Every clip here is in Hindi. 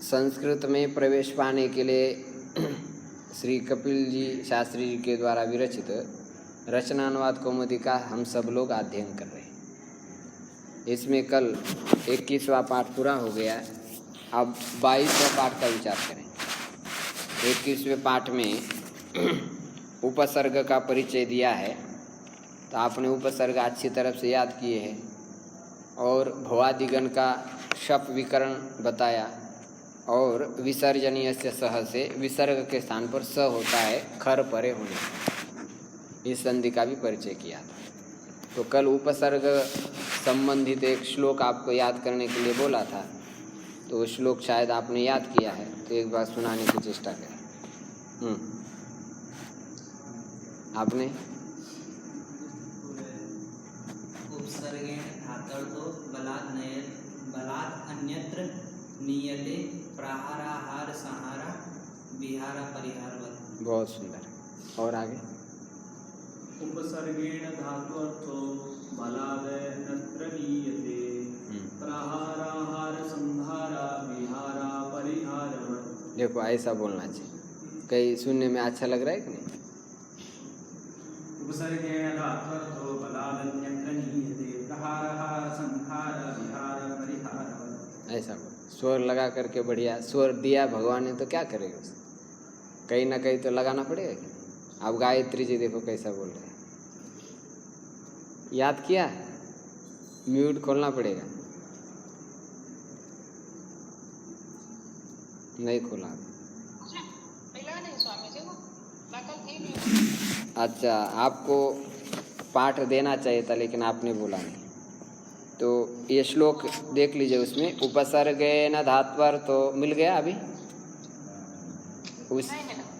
संस्कृत में प्रवेश पाने के लिए श्री कपिल जी शास्त्री जी के द्वारा विरचित रचनानुवाद कौमुदी का हम सब लोग अध्ययन कर रहे हैं। इसमें कल 21वां पाठ पूरा हो गया। अब 22वां पाठ का विचार करें। 21वें पाठ में उपसर्ग का परिचय दिया है, तो आपने उपसर्ग अच्छी तरफ से याद किए हैं और भवादिगण का शप विकरण बताया और विसर्जनीय से सह से विसर्ग के स्थान पर स होता है खर परे होने, इस संधि का भी परिचय किया था। तो कल उपसर्ग संबंधित एक श्लोक आपको याद करने के लिए बोला था, तो वो श्लोक शायद आपने याद किया है, तो एक बार सुनाने की चेष्टा करें। आपने उपसर्गेण धातर्थो बलात् अन्यत्र नीयते प्रहाराहार संहारा विहार परिहारवत्। बहुत सुंदर। और आगे उपसर्गेण धातुअर्थो बलादन्यत्र नीयते प्रहाराहार संहारा विहारा परिहारवत्। देखो ऐसा बोलना चाहिए, कहीं सुनने में अच्छा लग रहा है कि नहीं? उपसर्गेण धातुअर्थो बलादन्यत्र नीयते प्रहाराहार संहारा विहारा परिहारवत्। ऐसा बोल, स्वर लगा करके बढ़िया स्वर दिया भगवान ने, तो क्या करेगा उसे? कहीं ना कहीं तो लगाना पड़ेगा कि? अब गायत्री जी देखो कैसा बोल रहे हैं, याद किया? म्यूट खोलना पड़ेगा, नहीं खोला। नहीं स्वामी जी, अच्छा, आपको पाठ देना चाहिए था लेकिन आपने बोला नहीं। तो ये श्लोक देख लीजिए, उसमें उपसर्गेण धात्वर तो मिल गया अभी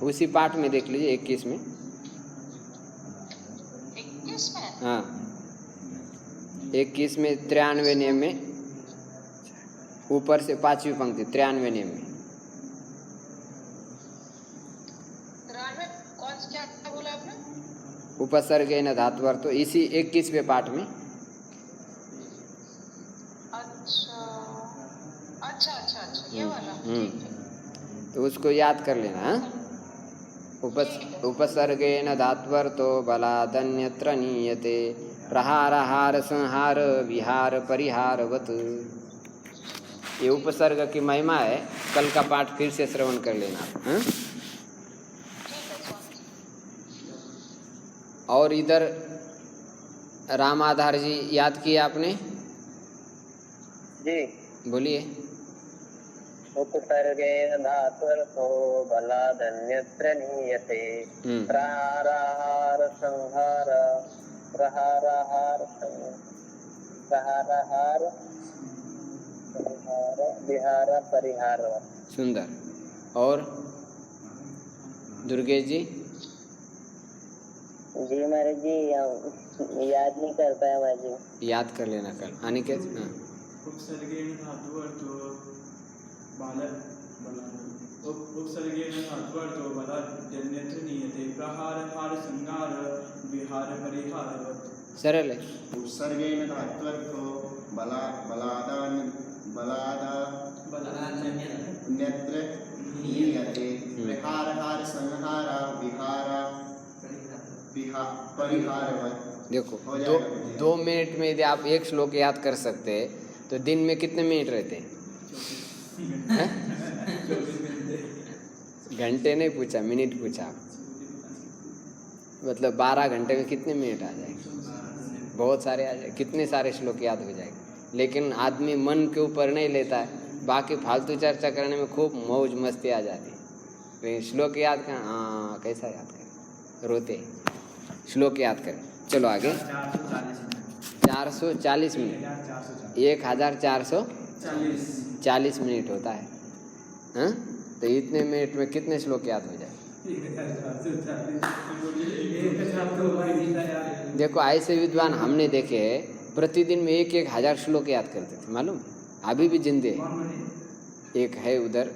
उसी पाठ में देख लीजिए 21 में। 21 में? हाँ, 21 में 93 नियम में ऊपर से 5वीं पंक्ति 93 नियम में। कौन सा क्या बोला आपने? उपसर्गेण धात्वर तो इसी 21वें पाठ में। अच्छा ये वाला। तो उसको याद कर लेना। हाँ? उपसर्गेण धात्वर तो बलादन्यत्र नीयते प्रहारहार संहार विहार परिहारवत्। ये उपसर्ग की महिमा है, कल का पाठ फिर से श्रवण कर लेना। हाँ? और इधर राम आधार जी याद किया आपने? जी बोलिए। उपसर्गेण धात्वर्थो बलादन्यत्र नीयते प्रहाराहार संहार विहार परिहार। सुंदर। और दुर्गेश जी? जी महाराज जी, याद नहीं कर पाया महाराज जी। याद कर लेना कल। अनिकेत? हाँ। उपसर्गेण धातुअर्थो उपसर्गेण धातुअर्थो बलादन्यत्र नीयते प्रहारहार संहार विहार परिहारवत्। सरल है। उपसर्गेण धात्वर्थो बलादन्यत्र नीयते प्रहारहार संहार विहार परिहारवत्। देखो, 2 मिनट में यदि आप एक श्लोक याद कर सकते हैं तो दिन में कितने मिनट रहते हैं? घंटे नहीं पूछा, मिनट पूछा। मतलब 12 घंटे में कितने मिनट आ जाएंगे? बहुत सारे आ जाए, कितने सारे श्लोक याद हो जाएंगे। लेकिन आदमी मन के ऊपर नहीं लेता है, बाकी फालतू चर्चा करने में खूब मौज मस्ती आ जाती है। लेकिन श्लोक याद करें, हाँ कैसा याद करें, रोते। श्लोक याद करें। चलो आगे। 440 मिनट, 1440 मिनट होता है। हाँ? तो इतने मिनट में कितने श्लोक याद हो जाए? देखो, ऐसे विद्वान हमने देखे हैं, प्रतिदिन में 1,000 श्लोक याद करते थे, मालूम? अभी भी जिंदे हैं। एक है उधर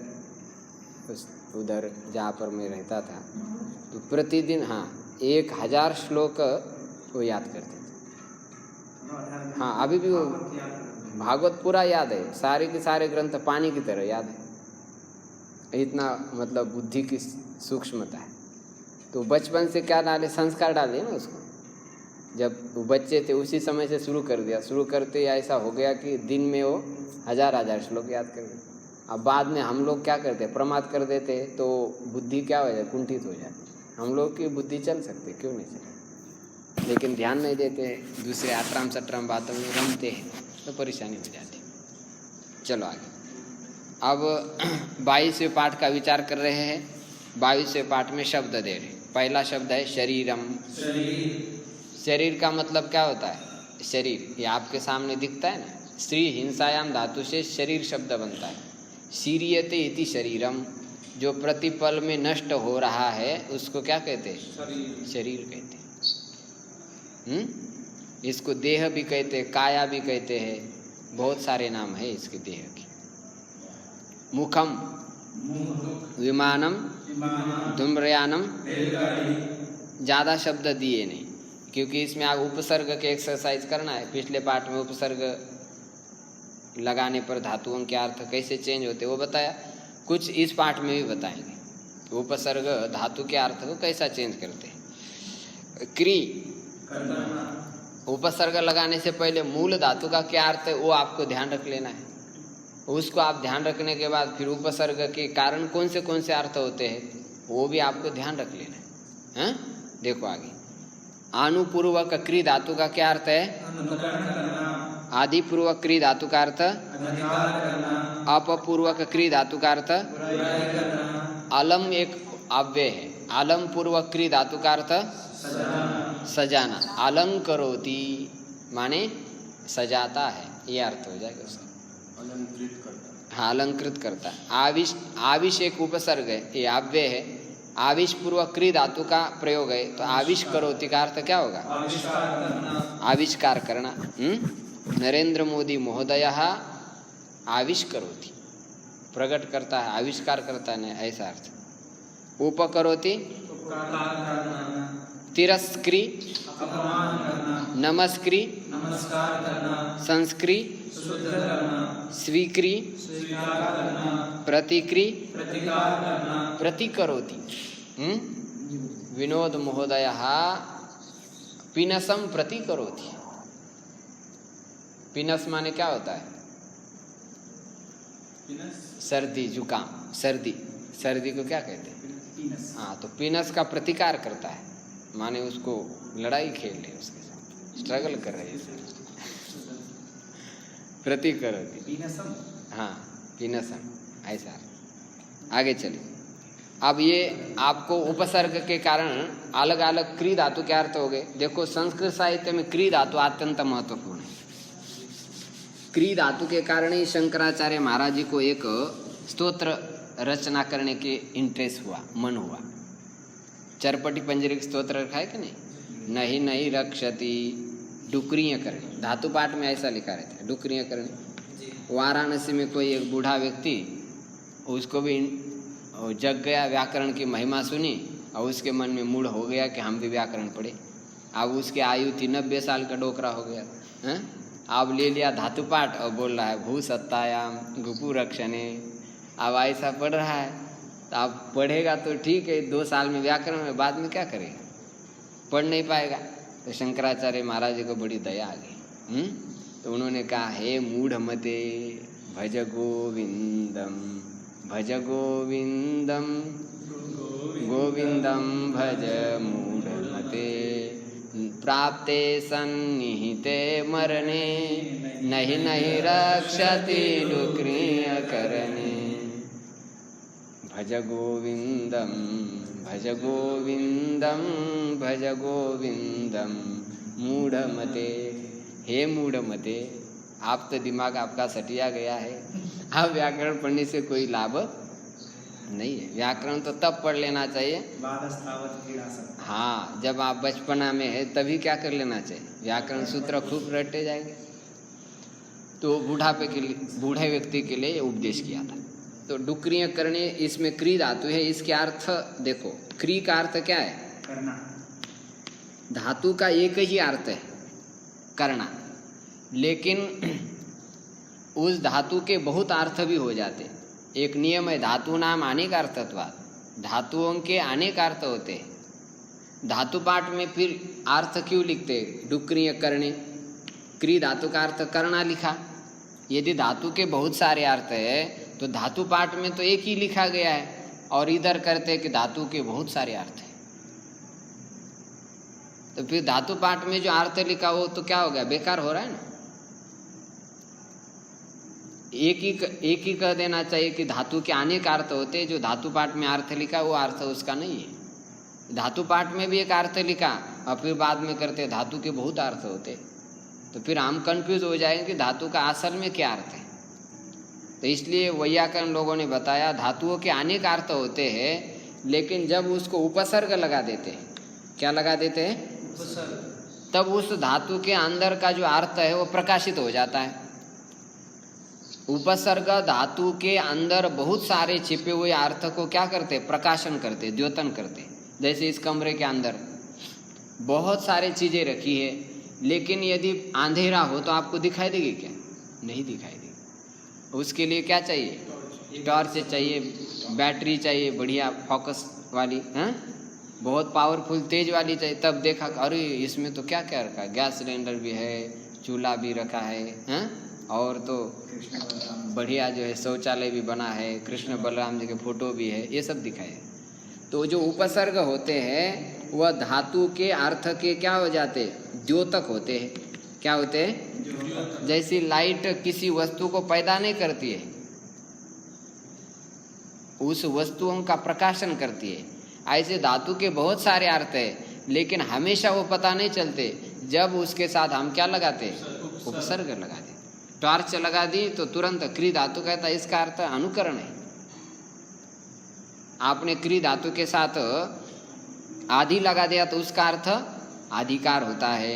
जहाँ पर मैं रहता था, तो प्रतिदिन 1000 श्लोक वो याद करते थे। हाँ, अभी भी वो भागवत पूरा याद है, सारे के सारे ग्रंथ पानी की तरह याद है। इतना मतलब बुद्धि की सूक्ष्मता है। तो बचपन से क्या डाले, संस्कार डाले ना उसको। जब वो बच्चे थे उसी समय से शुरू कर दिया, शुरू करते ऐसा हो गया कि दिन में वो हजार श्लोक याद कर गए। अब बाद में हम लोग क्या करते, प्रमाद कर देते तो बुद्धि क्या हो जाए, कुंठित हो जाती। हम लोग की बुद्धि चल सकती, क्यों नहीं चले, लेकिन ध्यान नहीं देते, दूसरे अटराम सटराम बातों में रमते हैं तो परेशानी हो जाती। चलो आगे। अब 22वें पाठ का विचार कर रहे हैं। 22वें पाठ में शब्द दे रहे। पहला शब्द है शरीरम। शरीर का मतलब क्या होता है, शरीर, ये आपके सामने दिखता है ना, श्री हिंसायाम धातु से शरीर शब्द बनता है। शीरियते इति शरीरम, जो प्रतिपल में नष्ट हो रहा है उसको क्या कहते हैं, शरीर कहते हैं। इसको देह भी कहते हैं, काया भी कहते हैं, बहुत सारे नाम है इसके देह के। मुखम, विमानम, धूम्रयानम, ज़्यादा शब्द दिए नहीं, क्योंकि इसमें आप उपसर्ग के एक्सरसाइज करना है। पिछले पाठ में उपसर्ग लगाने पर धातुओं के अर्थ कैसे चेंज होते वो बताया, कुछ इस पाठ में भी बताएंगे। उपसर्ग धातु के अर्थ को कैसा चेंज करते हैं। क्री, उपसर्ग लगाने से पहले मूल धातु का क्या अर्थ है वो आपको ध्यान रख लेना है। उसको आप ध्यान रखने के बाद फिर उपसर्ग के कारण कौन से अर्थ होते हैं वो भी आपको ध्यान रख लेना है। देखो आगे, आनुपूर्वक क्री धातु का क्या अर्थ है, आदिपूर्वक क्री धातु का अर्थ, अपपूर्वक क्री धातु का अर्थ, अलम एक अव्यय है, अलम पूर्वक क्री धातु का अर्थ सजाना, अलंकरोति माने सजाता है, ये अर्थ हो जाएगा उसका, अलंकृत करता। हाँ अलंकृत करता है। आविश, आविश एक उपसर्ग है, ये अव्यय है, आविश पूर्वक क्री धातु का प्रयोग है, तो आविश करोति का अर्थ क्या होगा, आविष्कार करना। नरेंद्र मोदी महोदय आविश करोति, प्रकट करता है, आविष्कार करता है, ऐसा अर्थ। उपकरोति, तिरस्क्री, नमस्क्री, संस्क्री, स्वीक्री, प्रतिक्री, प्रतिकरोति। विनोद महोदय पिनसम प्रतिकरोति। पिनस माने क्या होता है, सर्दी जुकाम, सर्दी, सर्दी को क्या कहते हैं, हाँ, तो पिनस का प्रतिकार करता है, माने उसको लड़ाई खेल रहे, उसके साथ स्ट्रगल कर रहे हैं, प्रतिकरोति, हाँ पिनसम, ऐसा। आगे चलिए। अब ये आपको उपसर्ग के कारण अलग अलग क्री धातु के अर्थ हो गए। देखो संस्कृत साहित्य में क्री धातु अत्यंत महत्वपूर्ण है। क्री धातु के कारण ही शंकराचार्य महाराज जी को एक स्तोत्र रचना करने के इंटरेस्ट हुआ, मन हुआ। चरपटी पंजरी स्तोत्र रखा है कि नहीं, नहीं नहीं रक्षति, डुकरियाँ करनी, धातु पाठ में ऐसा लिखा रहता है, डुकरियाँ करनी। वाराणसी में कोई एक बूढ़ा व्यक्ति, उसको भी जग गया, व्याकरण की महिमा सुनी और उसके मन में मूड हो गया कि हम भी व्याकरण पढ़े। अब उसकी आयु थी 90 साल का डोकरा हो गया है। अब ले लिया धातु पाठ और बोल रहा है भू सत्तायाम गुपु रक्षणे। अब ऐसा पढ़ रहा है, तो अब पढ़ेगा तो ठीक है, 2 साल में व्याकरण में, बाद में क्या करेगा, पढ़ नहीं पाएगा। तो शंकराचार्य महाराज जी को बड़ी दया आ गई। तो उन्होंने कहा, हे मूढ़ मते भज गोविंदम, भज गोविंदम, गोविंदम भज मूढ़मते, प्राप्ते सन्निहिते मरणे, नहीं नहीं रक्षति डुक्रिय करने। भज गोविंदम, भज गोविंदम, भज गोविंदम मूढ़मते। हे मूढ़मते, आप तो दिमाग आपका सटिया गया है, अब व्याकरण पढ़ने से कोई लाभ नहीं है। व्याकरण तो तब पढ़ लेना चाहिए, हाँ, जब आप बचपना में है तभी क्या कर लेना चाहिए, व्याकरण सूत्र खूब रटे जाएंगे। तो बुढ़ापे के लिए, बूढ़े व्यक्ति के लिए उपदेश किया था। तो डुक्रियाँ करने, इसमें क्री धातु है, इसके अर्थ देखो, क्री का अर्थ क्या है, करना। धातु का एक ही अर्थ है, करना, लेकिन उस धातु के बहुत अर्थ भी हो जाते। एक नियम है, धातु नाम अनेक अर्थत्वात्, धातुओं के अनेक अर्थ होते हैं। धातु पाठ में फिर अर्थ क्यों लिखते? डुक्रिय करने, क्री धातु का अर्थ करना लिखा। यदि धातु के बहुत सारे अर्थ है तो धातु पाठ में तो एक ही लिखा गया है, और इधर करते कि धातु के बहुत सारे अर्थ हैं। तो फिर धातु पाठ में जो अर्थ लिखा वो तो क्या हो गया, बेकार हो रहा है ना। एक ही कह देना चाहिए कि धातु के अनेक अर्थ होते हैं। जो धातु पाठ में अर्थ लिखा वो अर्थ उसका नहीं है। धातु पाठ में भी एक अर्थ लिखा और फिर बाद में करते धातु के बहुत अर्थ होते, तो फिर हम कंफ्यूज हो जाएंगे कि धातु का असल में क्या अर्थ है। तो इसलिए वैयाकरण लोगों ने बताया धातुओं के अनेक अर्थ होते हैं, लेकिन जब उसको उपसर्ग लगा देते हैं, क्या लगा देते हैं, तब उस धातु के अंदर का जो अर्थ है वो प्रकाशित हो जाता है। उपसर्ग धातु के अंदर बहुत सारे छिपे हुए अर्थ को क्या करते, प्रकाशन करते, द्योतन करते। जैसे इस कमरे के अंदर बहुत सारी चीजें रखी है, लेकिन यदि अंधेरा हो तो आपको दिखाई देगी क्या? नहीं दिखाई देगी। उसके लिए क्या चाहिए? टॉर्च चाहिए, बैटरी चाहिए बढ़िया फोकस वाली, हैं, बहुत पावरफुल तेज वाली चाहिए। तब देखा अरे इसमें तो क्या क्या रखा है, गैस सिलेंडर भी है, चूल्हा भी रखा है, हैं, और तो बढ़िया जो है शौचालय भी बना है, कृष्ण बलराम जी के फोटो भी है, ये सब दिखाए। तो जो उपसर्ग होते हैं वह धातु के अर्थ के क्या हो जाते, द्योतक होते हैं। क्या होते हैं? जैसी लाइट किसी वस्तु को पैदा नहीं करती है, उस वस्तुओं का प्रकाशन करती है, ऐसे धातु के बहुत सारे अर्थ है, लेकिन हमेशा वो पता नहीं चलते जब उसके साथ हम क्या लगाते, उपसर्ग लगाते। टॉर्च लगा दी तो तुरंत क्री धातु कहता है, इसका अर्थ अनुकरण है। आपने क्री धातु के साथ आदि लगा दिया तो उसका अर्थ अधिकार होता है।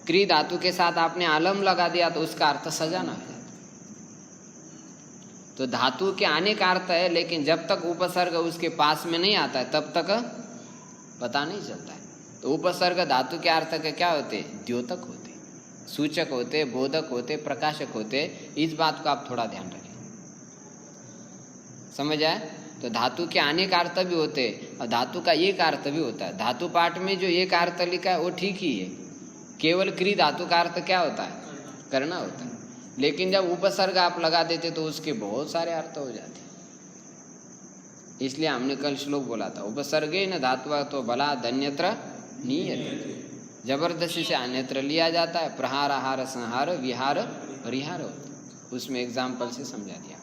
क्री धातु के साथ आपने आलम लगा दिया तो उसका अर्थ सजाना है। तो धातु के अनेक अर्थ है, लेकिन जब तक उपसर्ग उसके पास में नहीं आता है तब तक पता नहीं चलता है। तो उपसर्ग धातु के अर्थ के क्या होते, द्योतक होते, सूचक होते, बोधक होते, प्रकाशक होते। इस बात को आप थोड़ा ध्यान रखें, समझ आए? तो धातु के अनेक अर्थ भी होते और धातु का एक अर्थ भी होता है। धातु पाठ में जो एक अर्थ लिखा है वो ठीक ही है, केवल क्री धातु का अर्थ क्या होता है, करना होता है। लेकिन जब उपसर्ग आप लगा देते तो उसके बहुत सारे अर्थ हो जाते। इसलिए हमने कल श्लोक बोला था, उपसर्गे न धातुआ तो बलाद् अन्यत्र नीयते, जबरदस्ती से अन्यत्र लिया जाता है। प्रहार, आहार, संहार, विहार, परिहार होता, उसमें एग्जाम्पल से समझा दिया।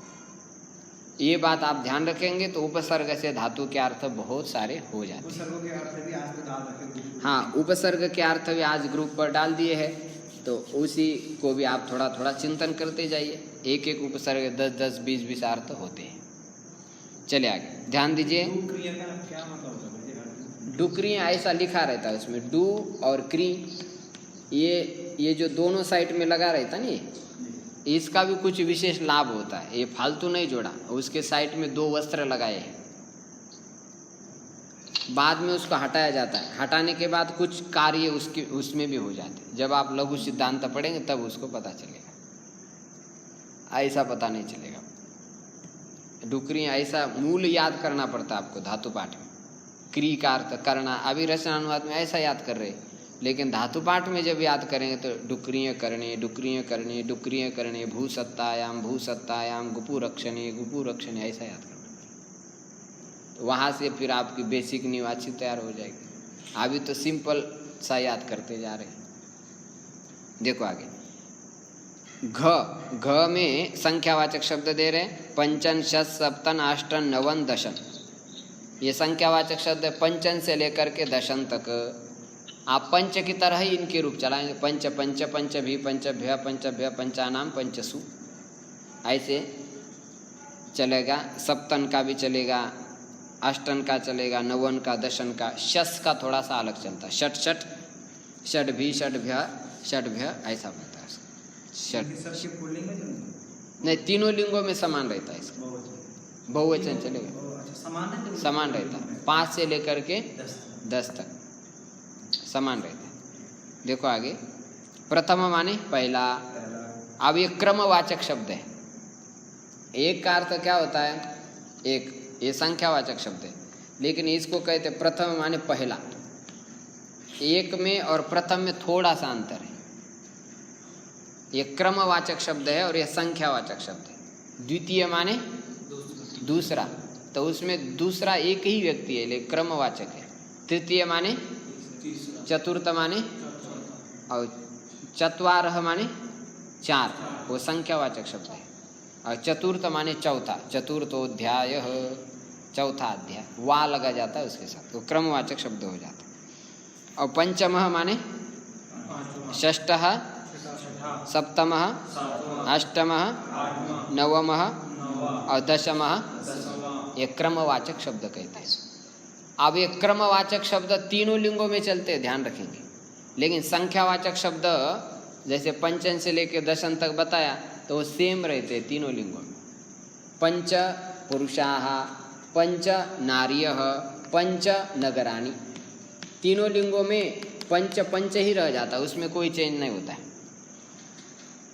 ये बात आप ध्यान रखेंगे तो उपसर्ग से धातु के अर्थ बहुत सारे हो जाते हैं। हाँ, उपसर्ग के अर्थ भी आज ग्रुप पर डाल दिए हैं, तो उसी को भी आप थोड़ा थोड़ा चिंतन करते जाइए। एक एक उपसर्ग 10-10, 20-20 अर्थ होते हैं। चले आगे ध्यान दीजिए। डुक्री ऐसा लिखा रहता है उसमें, डू और क्री, ये जो दोनों साइड में लगा रहता नहीं, इसका भी कुछ विशेष लाभ होता है। ये फालतू नहीं जोड़ा, उसके साइड में 2 वस्त्र लगाए हैं, बाद में उसको हटाया जाता है। हटाने के बाद कुछ कार्य उसमें भी हो जाते हैं। जब आप लघु सिद्धांत पढ़ेंगे तब उसको पता चलेगा, ऐसा पता नहीं चलेगा। डुक्री ऐसा मूल याद करना पड़ता है आपको धातु पाठ में। क्री का अर्थ करना, अभी रचनानुवाद में ऐसा याद कर रहे, लेकिन धातु पाठ में जब याद करेंगे तो डुक्रिय करणे, डुक्रिय करणे, डुक्रिय करणे, भूसत्तायाम, भूसत्तायाम, गुपु रक्षणे, गुपु रक्षणे, ऐसा याद करना। तो वहाँ से फिर आपकी बेसिक नींव अच्छी तैयार हो जाएगी। अभी तो सिंपल सा याद करते जा रहे हैं। देखो आगे, घ में संख्यावाचक शब्द दे रहे हैं, पंचन, शत, सप्तन, अष्टन, नवन, दशन। ये संख्यावाचक शब्द है, पंचन से लेकर के दशन तक। आप पंच की तरह ही इनके रूप चलाएंगे, पंच, पंच, पंच भी, पंचभ्य, पंचभ्य, पंचानाम, पंचसु, ऐसे चलेगा। सप्तन का भी चलेगा, अष्टन का चलेगा, नवन का, दशन का। शस का थोड़ा सा अलग चलता है, षट षट, षट भी, षटभ्य, षटभ्य, ऐसा बनता है। षट नहीं, तीनों लिंगों में समान रहता है इसका, बहुवचन चलेगा, समान रहता है। 5 से लेकर के 10 तक समान रहता है। देखो आगे, प्रथम माने पहला। अब ये क्रमवाचक शब्द है। एक का अर्थ क्या होता है, एक, ये संख्यावाचक शब्द है। लेकिन इसको कहते प्रथम माने पहला। एक में और प्रथम में थोड़ा सा अंतर है। ये क्रमवाचक शब्द है और यह संख्यावाचक शब्द है। द्वितीय माने दूसरा, तो उसमें दूसरा एक ही व्यक्ति है, लेकिन क्रमवाचक है। तृतीय माने चतुर्थ माने, और चत्वारः माने चार, वो संख्यावाचक शब्द है। और चतुर्थ माने चौथा, चतुर्थोध्याय, चौथा अध्याय, वा लगा जाता है उसके साथ, वो क्रमवाचक शब्द हो जाता है। और पंचमः माने षष्ठः, सप्तमः, अष्टमः, नवमः और दशमः, ये क्रमवाचक शब्द कहते हैं। अब ये क्रमवाचक शब्द तीनों लिंगों में चलते हैं, ध्यान रखेंगे। लेकिन संख्यावाचक शब्द जैसे पंचन से लेकर दशन तक बताया तो वो सेम रहते हैं तीनों लिंगों में। पंच पुरुषाः, पंच नार्यः, पंच नगराणि, तीनों लिंगों में पंच पंच ही रह जाता है, उसमें कोई चेंज नहीं होता है।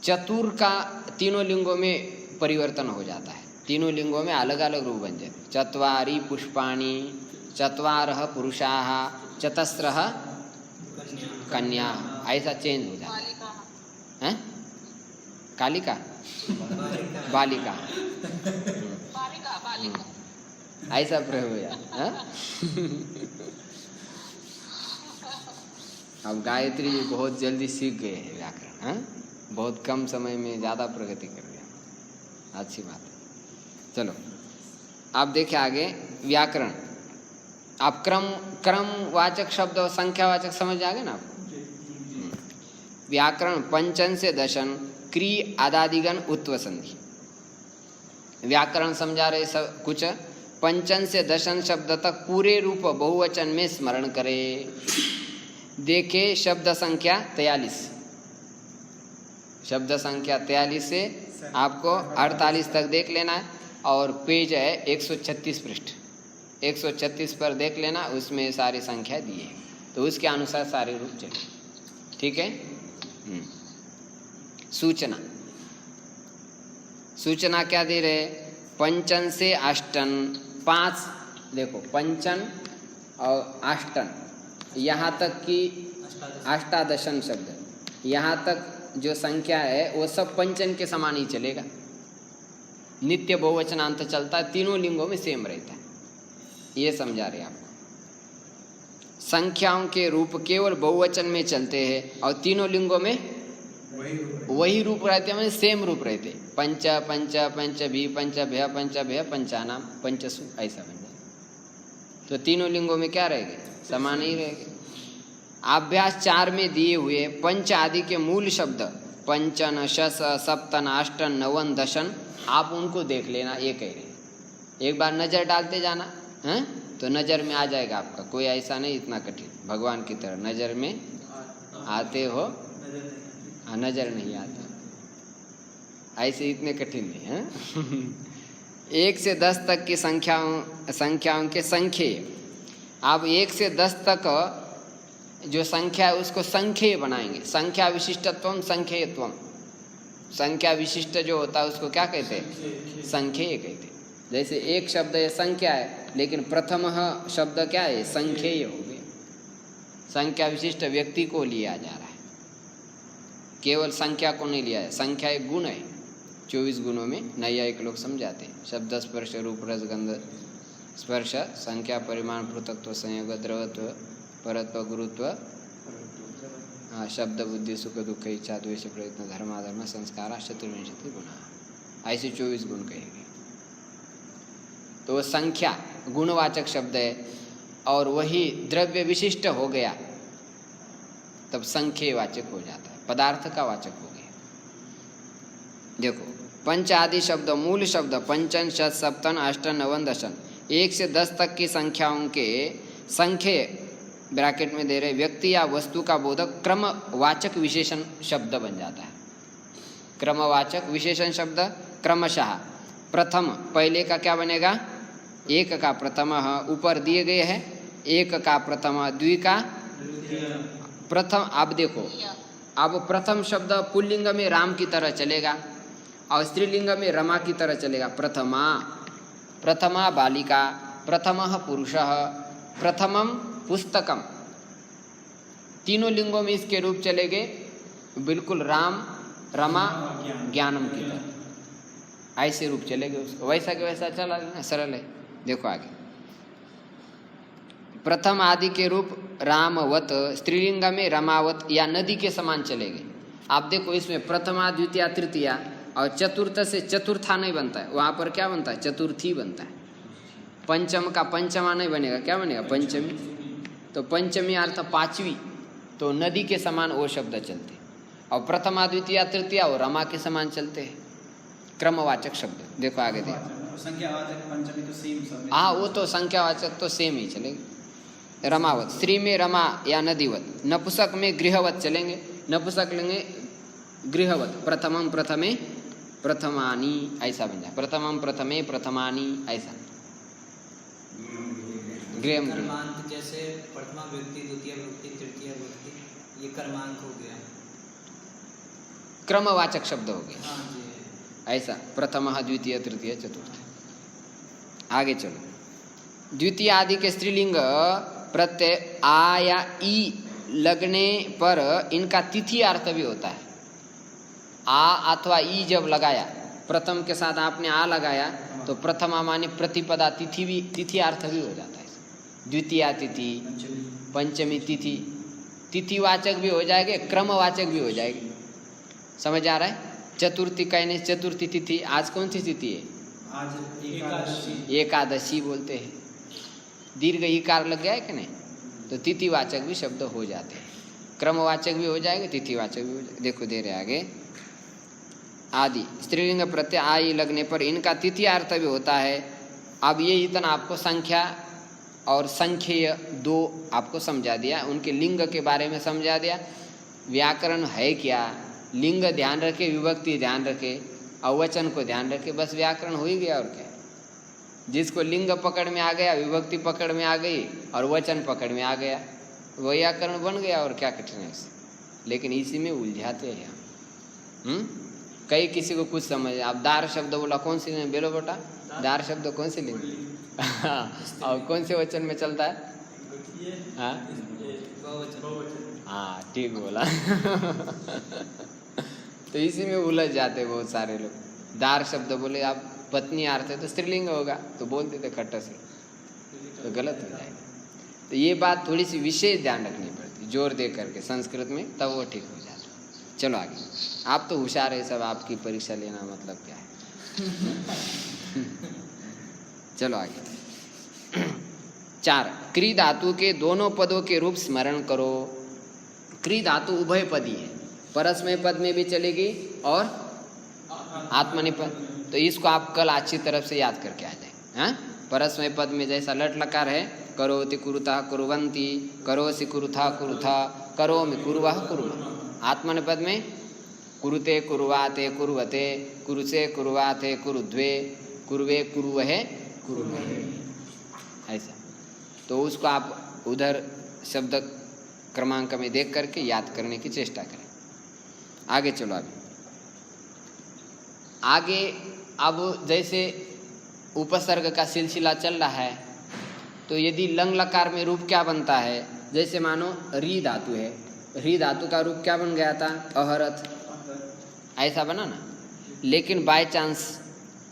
चतुर का तीनों लिंगों में परिवर्तन हो जाता है, तीनों लिंगों में अलग अलग रूप बन जाते। चत्वारि पुष्पाणि, चत्वारः पुरुषाः, चतस्रः कन्या, ऐसा चेंज हो जाता है। हैं? कालिका, बालिका, ऐसा प्रयोग हो जाता है। अब गायत्री जी बहुत जल्दी सीख गए हैं व्याकरण, हैं? बहुत कम समय में ज़्यादा प्रगति कर गया, अच्छी बात है। चलो आप देखिए आगे व्याकरण। आप क्रमवाचक शब्द और संख्यावाचक समझ आ गए ना आपको। व्याकरण पंचन से दशन, क्री आदादिगण उत्व संधि। व्याकरण समझा रहे सब कुछ। पंचन से दशन शब्द तक पूरे रूप बहुवचन में स्मरण करें। देखे शब्द संख्या 43, शब्द संख्या 43 से आपको 48 तक देख लेना है। और पेज है 136 पृष्ठ, 136 पर देख लेना, उसमें सारी संख्या दी है, तो उसके अनुसार सारे रूप चले। ठीक है। सूचना, सूचना क्या दे रहे? पंचन से अष्टन, 5 देखो, पंचन और अष्टन, यहाँ तक कि अष्टादशन शब्द, यहाँ तक जो संख्या है वो सब पंचन के समान ही चलेगा। नित्य बहुवचनांत चलता है, तीनों लिंगों में सेम रहता है, ये समझा रहे आपको। संख्याओं के रूप केवल बहुवचन में चलते हैं और तीनों लिंगों में वही रूप रहते हैं, सेम रूप रहते। पंच पंच पंच भी पंच भय पंच भय पंचानाम पंचसु, ऐसा बन जाए। तो तीनों लिंगों में क्या रहेंगे? समान ही रहेंगे। अभ्यास 4 में दिए हुए पंच आदि के मूल शब्द पंचन, शस, सप्तन, अष्टन, नवन, दशन, आप उनको देख लेना। ये कह रहे, एक बार नज़र डालते जाना है तो नज़र में आ जाएगा आपका। कोई ऐसा नहीं इतना कठिन, भगवान की तरह नज़र में आते हो, नज़र नहीं आता, ऐसे इतने कठिन नहीं है। 1 से 10 तक की संख्याओं के संख्येय। आप 1 से 10 तक जो संख्या है उसको संख्येय बनाएंगे। संख्या विशिष्टत्वम संख्येयत्वम, संख्या विशिष्ट जो होता है उसको क्या कहते हैं? संख्येय कहते हैं। जैसे एक शब्द है संख्या है, लेकिन प्रथम शब्द क्या है? संख्येय हो गया। संख्या विशिष्ट व्यक्ति को लिया जा रहा है, केवल संख्या को नहीं लिया है। संख्या एक गुण है, 24 गुणों में नैयायिक लोग समझाते हैं। शब्द, स्पर्श, रूप, रस, गंध, स्पर्श, संख्या, परिमाण, पृथकत्व, संयोग, द्रवत्व, परत्व, गुरुत्व, शब्द, बुद्धि, सुख, दुख, इच्छा, द्वेष, प्रयत्न, धर्माधर्म, संस्कार, चतुर्विंशति गुण, ऐसे 24 गुण कहेंगे। तो संख्या गुणवाचक शब्द है और वही द्रव्य विशिष्ट हो गया तब संख्यवाचक हो जाता है, पदार्थ का वाचक हो गया। देखो पंच आदि शब्द मूल शब्द पंचन, शत, सप्तन, अष्टन, नवन, दशन, 1 से 10 तक की संख्याओं के संख्य ब्रैकेट में दे रहे व्यक्ति या वस्तु का बोधक क्रमवाचक विशेषण शब्द बन जाता है। क्रमवाचक विशेषण शब्द क्रमशः। प्रथम पहले का क्या बनेगा? 1 का प्रथम, ऊपर दिए गए हैं 1 का प्रथम, द्वि का प्रथम। आप देखो, अब प्रथम शब्द पुल्लिंग में राम की तरह चलेगा और स्त्रीलिंग में रमा की तरह चलेगा। प्रथमा, प्रथमा बालिका, प्रथमः पुरुषः, प्रथमम पुस्तकम। तीनों लिंगों में इसके रूप चले गए बिल्कुल राम, रमा, ज्ञानम की तरह, ऐसे रूप चले गए उसको, वैसा के वैसा चला ना, सरल है। देखो आगे, प्रथम आदि के रूप रामवत, स्त्रीलिंग में रमावत या नदी के समान चले गए। आप देखो इसमें प्रथमा, द्वितीया, तृतीया और चतुर्थ से चतुर्था नहीं बनता है, वहाँ पर क्या बनता है? चतुर्थी बनता है। पंचम का पंचमा नहीं बनेगा, क्या बनेगा? पंचमी। तो पंचमी अर्थ पांचवी, तो नदी के समान वो शब्द चलते। और प्रथमा, द्वितीया, तृतीया और रमा के समान चलते हैं, क्रमवाचक शब्द। देखो आगे देखो, संख्यावाचक पंचमी तो सेम सब। हाँ, वो तो संख्यावाचक तो सेम ही चलेंगे। रमावत, स्त्री में रमा या नदीवत, नपुंसक में गृहवत चलेंगे, नपुंसक लेंगे गृहवत, प्रथमम प्रथमे प्रथमानी ऐसा बन जाए, प्रथमम प्रथमे प्रथमानी ऐसा। गृह कर्मांक जैसे प्रथमा व्यक्ति, द्वितीय व्यक्ति, तृतीय व्यक्ति, ये कर्मांक हो गया, क्रमवाचक शब्द हो गया। हाँ जी। ऐसा प्रथम, द्वितीय, तृतीय, चतुर्थ। आगे चलो, द्वितीय आदि के स्त्रीलिंग प्रत्यय आ या ई लगने पर इनका तिथि अर्थ भी होता है। आ अथवा ई जब लगाया, प्रथम के साथ आपने आ लगाया तो प्रथमा माने प्रतिपदा, तिथि भी, तिथि अर्थ भी हो जाता है। द्वितीया तिथि, पंचमी तिथि, तिथिवाचक भी हो जाएंगे, क्रमवाचक भी हो जाएगी। समझ आ रहा है? चतुर्थी कहने चतुर्थी तिथि, आज कौन सी तिथि है? आज एकादशी। एकादशी बोलते हैं। दीर्घ ईकार लग गया है कि नहीं, तो तिथिवाचक भी शब्द हो जाते हैं, क्रमवाचक भी हो जाएंगे, तिथिवाचक भी हो जाएंगे। देखो दे रहे आगे, आदि स्त्रीलिंग प्रत्यय आई लगने पर इनका तिथि अर्थ भी होता है। अब ये इतना आपको संख्या और संख्येय दो आपको समझा दिया, उनके लिंग के बारे में समझा दिया। व्याकरण है क्या, लिंग ध्यान रखे, विभक्ति ध्यान रखे और वचन को ध्यान रखे, बस व्याकरण हो ही गया। और क्या, जिसको लिंग पकड़ में आ गया, विभक्ति पकड़ में आ गई और वचन पकड़ में आ गया, वो व्याकरण बन गया। और क्या कठिनाई से, लेकिन इसी में उलझाते हैं हम। कई किसी को कुछ समझ, आप दार शब्द बोला, कौन सी लिंग? बेलो बेटा, दार शब्द कौन सी लिंग? और कौन से वचन में चलता है? हाँ, ठीक बोला। तो इसी में उलझ जाते बहुत सारे लोग। दार शब्द बोले आप, पत्नी अर्थ है तो स्त्रीलिंग होगा, तो बोल देते खट्टा से, तो गलत हो जाएगा। तो ये बात थोड़ी सी विशेष ध्यान रखनी पड़ती, जोर दे करके संस्कृत में, तब वो ठीक हो जाता। चलो आगे, आप तो होशियार है सब, आपकी परीक्षा लेना मतलब क्या है। चलो आगे, 4, क्री धातु के दोनों पदों के रूप स्मरण करो। क्री धातु उभय पदी है, परस्मय पद में भी चलेगी और आत्मनेपद। तो इसको आप कल अच्छी तरफ से याद करके आ जाए। हाँ, परस्मय पद में जैसा लट लकार है, करोति कुरुता कुर्वन्ति, करोसि कुरुथा कुरुथा, करोमि कुर्वः कुर्मः। आत्मनेपद में कुरुते कुर्वाते कुर्वते, कुरुसे कुर्वाते कुरुद्वे, कुर्वे कुर्वहे कुर्वहे, ऐसा। तो उसको आप उधर शब्द क्रमांक में देख करके याद करने की चेष्टा करें। आगे चलो, आगे अब जैसे उपसर्ग का सिलसिला चल रहा है, तो यदि लंग लकार में रूप क्या बनता है? जैसे मानो री धातु है, री धातु का रूप क्या बन गया था? अहरथ, ऐसा बना ना। लेकिन बाय चांस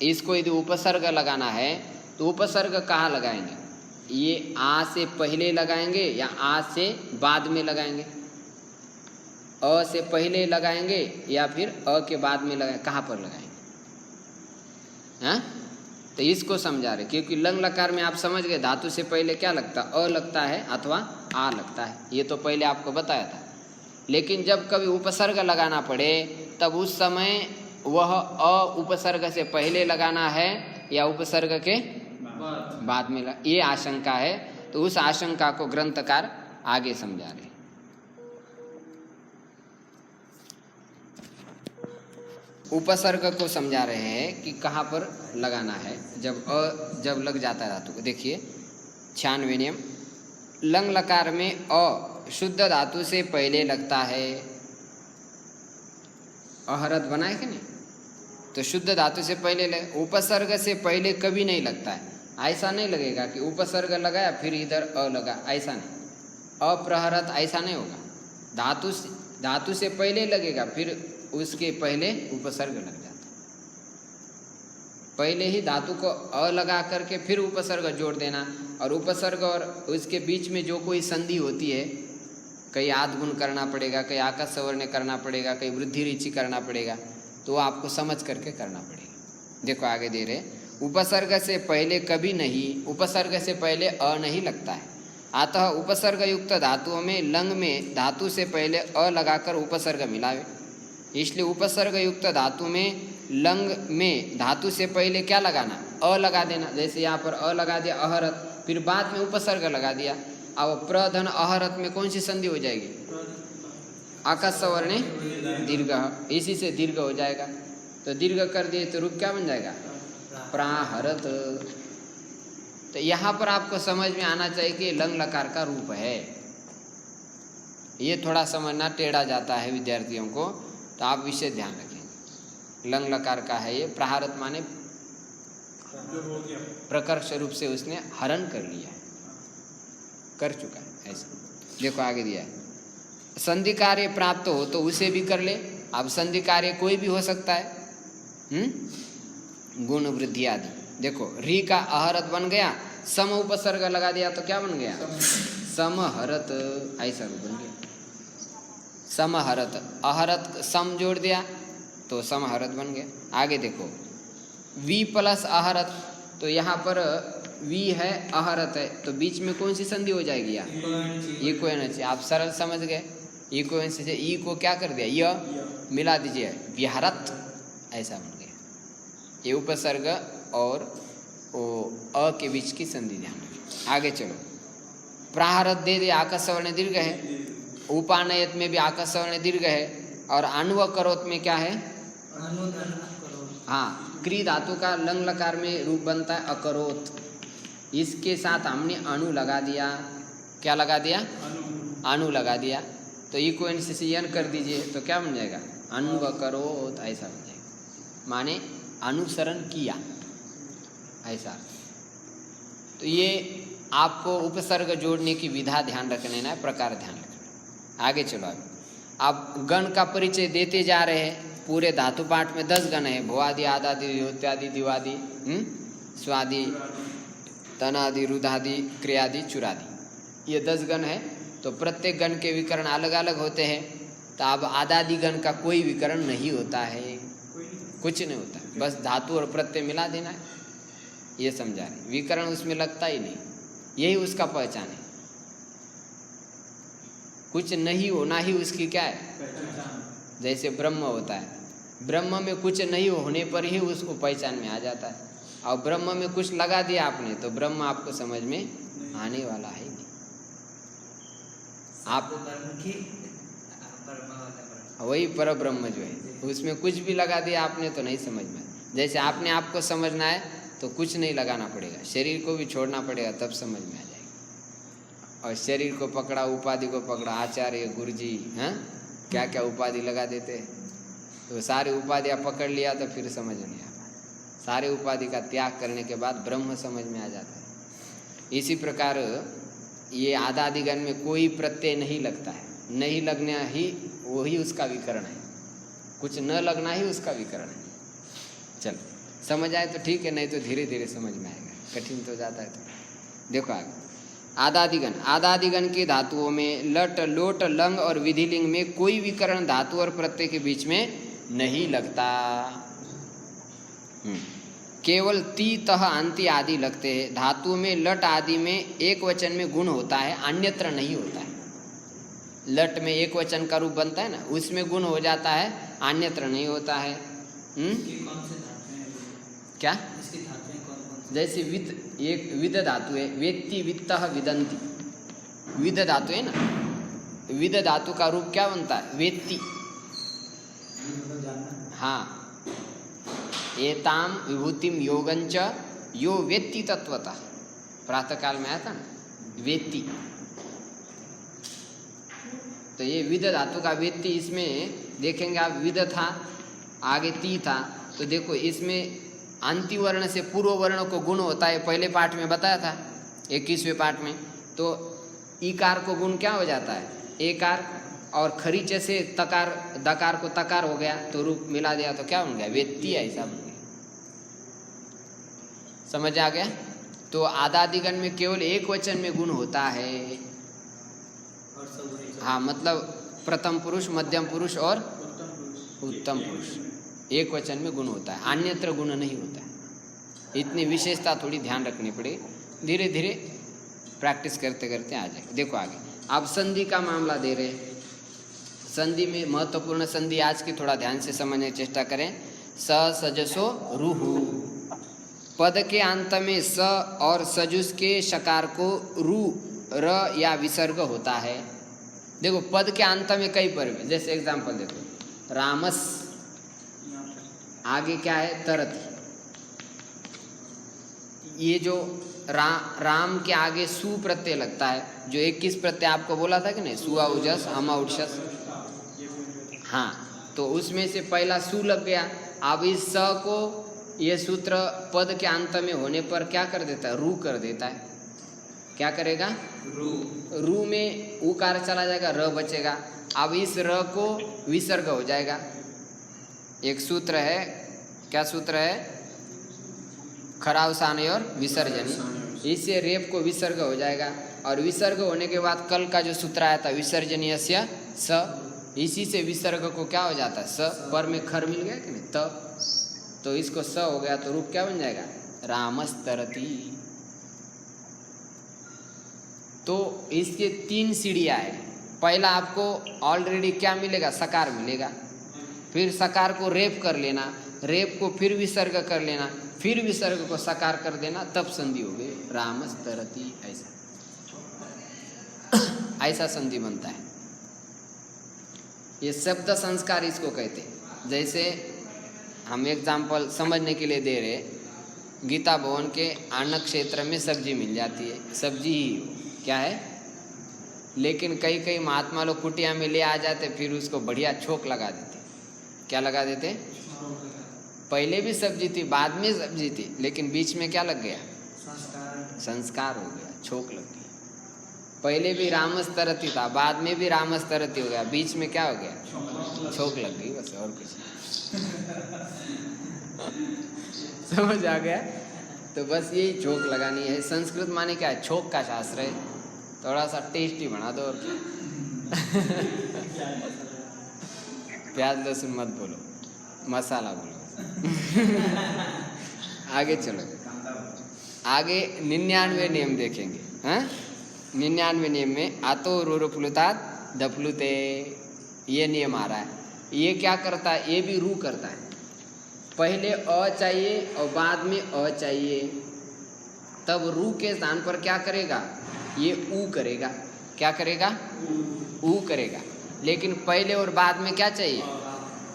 इसको यदि उपसर्ग लगाना है तो उपसर्ग कहाँ लगाएंगे? ये आ से पहले लगाएंगे या आ से बाद में लगाएंगे? अ से पहले लगाएंगे या फिर अ के बाद में लगाएंगे? कहाँ पर लगाएंगे? हाँ, तो इसको समझा रहे, क्योंकि लंग लकार में आप समझ गए धातु से पहले क्या लगता? अ लगता है अथवा आ लगता है, ये तो पहले आपको बताया था। लेकिन जब कभी उपसर्ग लगाना पड़े तब उस समय वह अ उपसर्ग से पहले लगाना है या उपसर्ग के बाद में, ये आशंका है। तो उस आशंका को ग्रंथकार आगे समझा रहे। उपसर्ग को समझा रहे हैं कि कहाँ पर लगाना है जब लग जाता है धातु को। देखिए 96 नियम, लंग लकार में अ शुद्ध धातु से पहले लगता है। अहरत बना है कि नहीं? तो शुद्ध धातु से पहले लगे, उपसर्ग से पहले कभी नहीं लगता है। ऐसा नहीं लगेगा कि उपसर्ग लगाया फिर इधर अ लगा, ऐसा नहीं। अप्रहरत ऐसा नहीं होगा। धातु से पहले लगेगा, फिर उसके पहले उपसर्ग लग जाता। पहले ही धातु को अ लगा करके फिर उपसर्ग जोड़ देना, और उपसर्ग और उसके बीच में जो कोई संधि होती है, कहीं आद्गुण करना पड़ेगा, कहीं आकाश सवर्ण करना पड़ेगा, कहीं वृद्धि रीचि करना पड़ेगा, तो आपको समझ करके करना पड़ेगा। देखो आगे दे रहे, उपसर्ग से पहले कभी नहीं, उपसर्ग से पहले अ नहीं लगता है। अतः उपसर्ग युक्त धातुओं में लंग में धातु से पहले अ लगाकर उपसर्ग मिलावे। इसलिए उपसर्ग युक्त धातु में लंग में धातु से पहले क्या लगाना, अ लगा देना। जैसे यहाँ पर अ लगा दिया अहरत, फिर बाद में उपसर्ग लगा दिया। अब प्रधन अहरत में कौन सी संधि हो जाएगी, आकाश सवर्ण दीर्घ, इसी से दीर्घ हो जाएगा। तो दीर्घ कर दिए तो रूप क्या बन जाएगा, प्राहरत। तो यहाँ पर आपको समझ में आना चाहिए कि लंग लकार का रूप है। ये थोड़ा समझना टेढ़ा जाता है विद्यार्थियों को, तो आप विषय ध्यान रखें। लंग लकार का है ये, प्राहरत माने प्रकर्ष रूप से उसने हरण कर लिया है, कर चुका है ऐसा। देखो आगे दिया है, संधि कार्य प्राप्त हो तो उसे भी कर ले। अब संधि कार्य कोई भी हो सकता है, गुण वृद्धि आदि। देखो री का अहरत बन गया, सम उपसर्ग लगा दिया तो क्या बन गया, समहरत, ऐसा रूप बन गया समहरत। अहरत सम जोड़ दिया तो समहरत बन गया। आगे देखो वी प्लस अहरत, तो यहाँ पर वी है अहरत है, तो बीच में कौन सी संधि हो जाएगी, या इक्वेन से। आप सरल समझ गए, इक्वेन से ई को क्या कर दिया, य मिला दीजिए, विहारत, ऐसा बन गया। ये उपसर्ग और वो अ के बीच की संधि ध्यान रखें। आगे चलो, प्राहरत दे दिया, आकाश सवर्ण दीर्घ है। उपानयत में भी आकाश सवर्ण दीर्घ है, और अनुव करोत में क्या है, हाँ, क्री धातु का लंग लकार में रूप बनता है अकरोत। इसके साथ हमने अणु लगा दिया, क्या लगा दिया, अणु लगा दिया, तो इक्वेंसियन कर दीजिए तो क्या बन जाएगा, अनुवकरोत, ऐसा बन जाएगा, माने अनुसरण किया, ऐसा। तो ये आपको उपसर्ग जोड़ने की विधा ध्यान रखने ना, प्रकार ध्यान रखना। आगे चलो, अब गण का परिचय देते जा रहे हैं। पूरे धातु पाठ में 10 गण है, भुआदि, आदादि, योत्यादि, दिवादि, स्वादि, तनादि, रुधादि, क्रियादि, चुरादि, ये 10 गण है। तो प्रत्येक गण के विकरण अलग अलग होते हैं। तो अब आदादि गण का कोई विकरण नहीं होता है, कुछ नहीं होता, बस धातु और प्रत्यय मिला देना है, ये समझा रहे। विकरण उसमें लगता ही नहीं, यही उसका पहचान है। कुछ नहीं होना ही उसकी क्या है, जैसे ब्रह्म होता है, ब्रह्म में कुछ नहीं होने पर ही उसको पहचान में आ जाता है। और ब्रह्म में कुछ लगा दिया आपने तो ब्रह्म आपको समझ में आने वाला है नहीं। आप वही पर ब्रह्म जो है, उसमें कुछ भी लगा दिया आपने तो नहीं समझ में। जैसे आपने आपको समझना है तो कुछ नहीं लगाना पड़ेगा, शरीर को भी छोड़ना पड़ेगा, तब समझ में आ जाएगा। और शरीर को पकड़ा, उपाधि को पकड़ा, आचार्य, गुरुजी, हैं क्या क्या उपाधि लगा देते हैं, तो सारी उपाधियाँ पकड़ लिया तो फिर समझ नहीं आता। सारे उपाधि का त्याग करने के बाद ब्रह्म समझ में आ जाता है। इसी प्रकार ये आदादिगण में कोई प्रत्यय नहीं लगता है, नहीं लगना ही वही उसका विकरण है, कुछ न लगना ही उसका विकरण है। चलो समझ आए तो ठीक है, नहीं तो धीरे धीरे समझ में आएगा, कठिन तो जाता है। तो देखो आगे, आदादिगण, आदादिगण के धातुओं में लट, लोट, लंग और विधिलिंग में कोई विकरण धातु और प्रत्यय के बीच में नहीं लगता। केवल ती, तह, अंति आदि लगते हैं। धातु में लट आदि में एक वचन में गुण होता है, अन्यत्र नहीं होता है। लट में एक वचन का रूप बनता है ना, उसमें गुण हो जाता है, अन्यत्र नहीं होता है। क्या, जैसे विद, एक विद धातु है, वेत्ति, वित्तः, विदन्ति, विद धातु है ना, विद धातु का रूप क्या बनता है, वेत्ति। हाँ, एताम विभूतिम योगंच यो वेत्ति तत्वतः, प्रातः काल में आया था ना, वेत्ति। तो ये विद धातु का वेत्ति, इसमें देखेंगे आप, विद था, आगे ती था, तो देखो इसमें अंतिवर्ण से पूर्व वर्ण को गुण होता है, पहले पाठ में बताया था 21वें पाठ में। तो ईकार को गुण क्या हो जाता है? एकार, और खरीचे से तकार दकार को तकार हो गया, तो रूप मिला दिया तो क्या बन गया? वेत्ती, ऐसा बन गया। समझ आ गया? तो आदादिगण में केवल एक वचन में गुण होता है। और सब वही सब। हाँ, मतलब प्रथम पुरुष, मध्यम पुरुष और उत्तम पुरुष, एक वचन में गुण होता है, अन्यत्र गुण नहीं होता है। इतनी विशेषता थोड़ी ध्यान रखनी पड़ेगी, धीरे धीरे प्रैक्टिस करते करते आ जाएगा। देखो आगे आप संधि का मामला दे रहे हैं। संधि में महत्वपूर्ण संधि आज की थोड़ा ध्यान से समझने की चेष्टा करें। स सजसो रूहु, पद के अंत में स और सजुस के शकार को रू र या विसर्ग होता है। देखो पद के अंत में कई पर भी, जैसे एग्जाम्पल देखो, रामस, आगे क्या है? तरत। ये जो राम के आगे सु प्रत्यय लगता है, जो 21 प्रत्यय आपको बोला था कि नहीं, सुआ उजस अमा उठस, हाँ, तो उसमें से पहला सु लग गया। अब इस स को ये सूत्र पद के अंत में होने पर क्या कर देता है? रू कर देता है। क्या करेगा? रू में उकार चला जाएगा, र बचेगा। अब इस र को विसर्ग हो जाएगा। एक सूत्र है, क्या सूत्र है? खरावसानी और विसर्जनी, इससे रेप को विसर्ग हो जाएगा। और विसर्ग होने के बाद कल का जो सूत्र आया था विसर्जनीयस्य स, इसी से विसर्ग को क्या हो जाता है? स, पर में खर मिल गया कि नहीं, तो इसको स हो गया, तो रूप क्या बन जाएगा? रामस्तरती। तो इसके 3 सीढ़ियाँ है। पहला आपको ऑलरेडी क्या मिलेगा? सकार मिलेगा, फिर सकार को रेप कर लेना, रेप को फिर विसर्ग कर लेना, फिर विसर्ग को सकार कर देना, तब संधि हो गई रामस्तरती। ऐसा संधि बनता है। ये शब्द संस्कार इसको कहते हैं। जैसे हम एग्जाम्पल समझने के लिए दे रहे, गीता भवन के अन्न क्षेत्र में सब्जी मिल जाती है, सब्जी ही क्या है, लेकिन कई महात्मा लोग कुटिया में ले आ जाते, फिर उसको बढ़िया छोक लगा देते। क्या लगा देते? पहले भी सब्जी थी, बाद में सब्जी थी, लेकिन बीच में क्या लग गया? संस्कार हो गया, छोक लग गई। पहले भी रामस्तरती था, बाद में भी रामस्तरती हो गया, बीच में क्या हो गया? छोक लग गई, बस और कुछ समझ आ गया? तो बस यही छोक लगानी है। संस्कृत माने क्या है? छोक का शास्त्र है। थोड़ा सा टेस्टी बना दो और प्याज लहसुन मत बोलो, मसाला बोलो। आगे चलो, आगे 99 नियम देखेंगे। हाँ, 99 नियम में आतो रो प्लुतात दप्लुते, ये नियम आ रहा है। ये क्या करता है? ये भी रू करता है। पहले अ चाहिए और बाद में अ चाहिए, तब रू के स्थान पर क्या करेगा? ये ऊ करेगा। क्या करेगा? ऊ करेगा। लेकिन पहले और बाद में क्या चाहिए?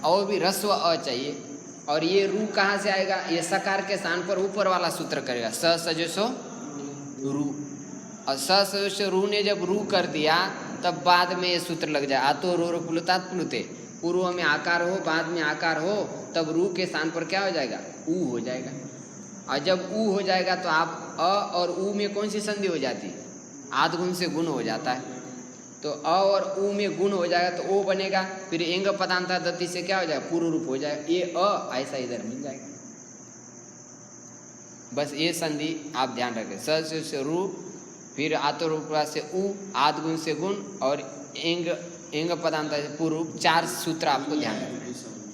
और भी रस्व अ चाहिए। और ये रू कहाँ से आएगा? ये सकार के स्थान पर ऊपर वाला सूत्र करेगा, स सजसो रू। और स सजसो रू ने जब रू कर दिया, तब बाद में ये सूत्र लग जाए, आतो रो प्लुतात प्लुते। पूर्व में आकार हो, बाद में आकार हो, तब रू के स्थान पर क्या हो जाएगा? ऊ हो जाएगा। और जब ऊ हो जाएगा तो आप अ और ऊ में कौन सी संधि हो जाती है? आधगुण से गुण हो जाता है। तो अ और ऊ में गुण हो जाएगा तो ओ बनेगा, फिर एंग पदांता दत्ति से क्या हो जाएगा? पूर्व रूप हो जाएगा। ये अ ऐसा इधर मिल जाएगा। बस ये संधि आप ध्यान रखें। स से रू, फिर आतो रूपा से ऊ, आधगुण से गुण, और एंग पदांता से पूर्व रूप। 4 सूत्र आपको ध्यान रखना।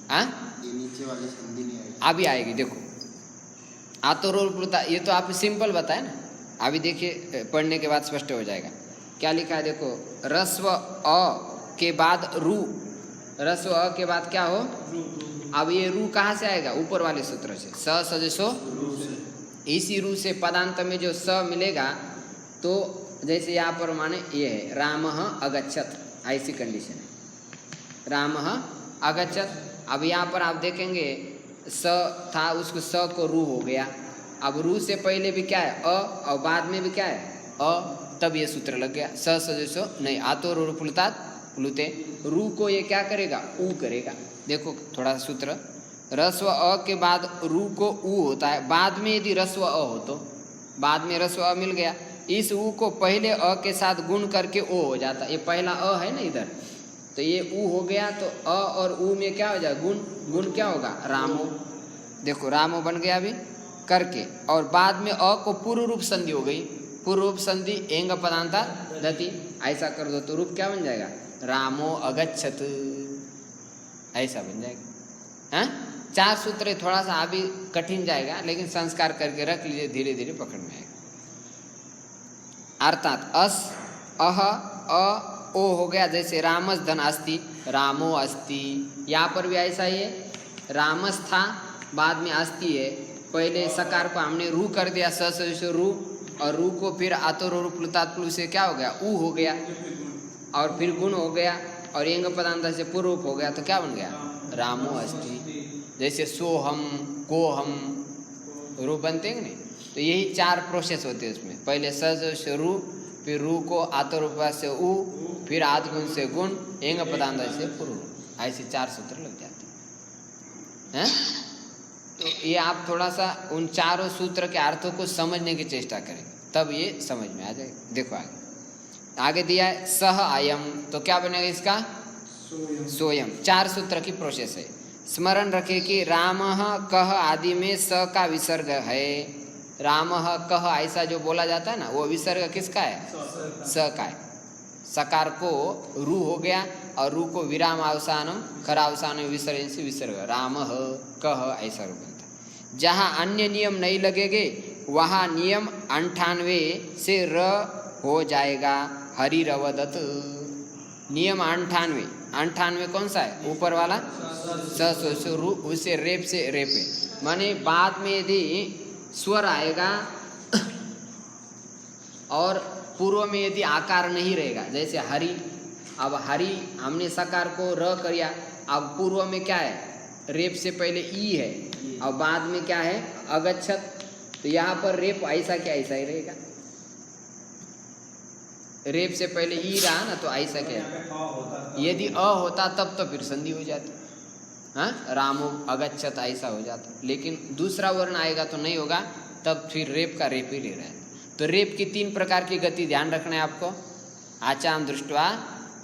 हाँ, ये नीचे वाली संधि नहीं आएगी, अभी आएगी। देखो आतो रूपता, ये तो आप सिंपल बताए ना, अभी देखिए पढ़ने के बाद स्पष्ट हो जाएगा। क्या लिखा है? देखो, रस्व अ के बाद रू, रस्व अ के बाद क्या हो? अब ये रू कहाँ से आएगा? ऊपर वाले सूत्र से, स सजसो। इसी रू से पदांत में जो स मिलेगा, तो जैसे यहाँ पर माने ये है रामः अगच्छत, ऐसी कंडीशन है, रामः अगच्छत। अब यहाँ पर आप देखेंगे स था, उसको स को रू हो गया। अब रू से पहले भी क्या है? अ, और बाद में भी क्या है? अ, तब ये सूत्र लग गया, स सजसो नहीं, आतो रो प्लुतात प्लुते। रू को ये क्या करेगा? ऊ करेगा। देखो थोड़ा सूत्र, रस्व अ के बाद रू को ऊ होता है। बाद में यदि रस्व अ हो तो बाद में रस्व अ मिल गया, इस ऊ को पहले अ के साथ गुण करके ओ हो जाता। ये पहला अ है ना इधर, तो ये ऊ हो गया, तो अ और ऊ में क्या हो जाएगा, गुण। गुण क्या होगा, रामो। देखो रामो बन गया अभी करके, और बाद में अ को पूर्व रूप संधि हो गई। पूर्व रूप संधि एंग पदांता दति, ऐसा कर दो तो रूप क्या बन जाएगा, रामो अगच्छत, ऐसा बन जाएगा। हाँ, 4 सूत्र थोड़ा सा अभी कठिन जाएगा, लेकिन संस्कार करके रख लीजिए, धीरे धीरे पकड़ में आएगा। अर्थात अस अह अ ओ हो गया, जैसे रामस धन अस्ति, रामो अस्ति। यहाँ पर भी ऐसा ही है, रामस था बाद में अस्ति है। पहले सकार को हमने रू कर दिया, स रू, और रू को फिर आतो रो प्लुतात प्लु से क्या हो गया, ऊ हो गया, और फिर गुण हो गया, और एंग पदांत से पूर्व रूप हो गया, तो क्या बन गया, रामो अस्ति। जैसे सोहम कोहम रू बनते हैं नहीं, तो यही 4 प्रोसेस होते हैं उसमें। पहले स रू, फिर रू को आतो रूप से ऊ, फिर आद गुण से गुण, एंग पदांत से पूर्व, ऐसे 4 सूत्र लग जाते हैं। तो ये आप थोड़ा सा उन 4 सूत्र के अर्थों को समझने की चेष्टा करें, तब ये समझ में आ जाएगा। देखो आगे दिया है सह आयम, तो क्या बनेगा इसका, सोयम। 4 सूत्र की प्रोसेस है। स्मरण रखें कि रामः कह आदि में स का विसर्ग है। रामः कह ऐसा जो बोला जाता है ना, वो विसर्ग किसका है, स का है। सकार को रू हो गया, और रू को विराम अवसानम खरावसान विसर्जन से विसर्ग, रामः कह ऐसा रूप बनता है। जहाँ अन्य नियम नहीं लगेंगे वहाँ नियम 98 से र हो जाएगा, हरि रवदत। नियम 98 कौन सा है, ऊपर वाला स रू, उसे रेप से रेपे, माने बाद में यदि स्वर आएगा और पूर्व में यदि आकार नहीं रहेगा, जैसे हरि, अब हरि हमने सकार को र किया, अब पूर्व में क्या है, रेप से पहले ई है, और बाद में क्या है, अगच्छत, तो यहाँ पर रेप ऐसा क्या ऐसा ही रहेगा। रेप से पहले ई रहा ना, तो ऐसा क्या है, यदि अ होता तब तो फिर संधि हो जाती, हाँ, रामो अगच्छत ऐसा हो जाता। लेकिन दूसरा वर्ण आएगा तो नहीं होगा, तब फिर रेप का रेप ही ले रहा है। तो रेप की 3 प्रकार की गति ध्यान रखना है आपको। आचाम दृष्ट्वा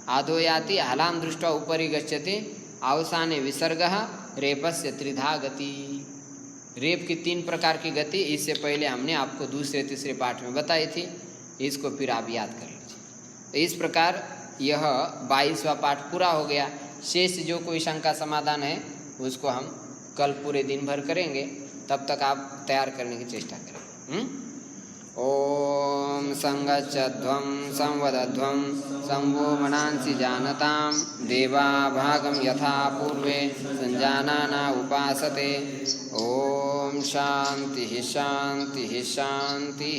आधो याति, हलाम दृष्ट्वा ऊपरी गच्छति, अवसाने विसर्गः, रेपस्य त्रिधा गति। रेप की 3 प्रकार की गति इससे पहले हमने आपको दूसरे तीसरे पाठ में बताई थी, इसको फिर आप याद कर लीजिए। तो इस प्रकार यह 22वां पाठ पूरा हो गया। शेष जो कोई शंका समाधान है उसको हम कल पूरे दिन भर करेंगे, तब तक आप तैयार करने की चेष्टा करें। ओम संगच्छध्वं संवदध्वं संवो मनांसि जानतां, देवा भागं यथा पूर्वे संजानाना उपासते। ओम शांति शांति शांति।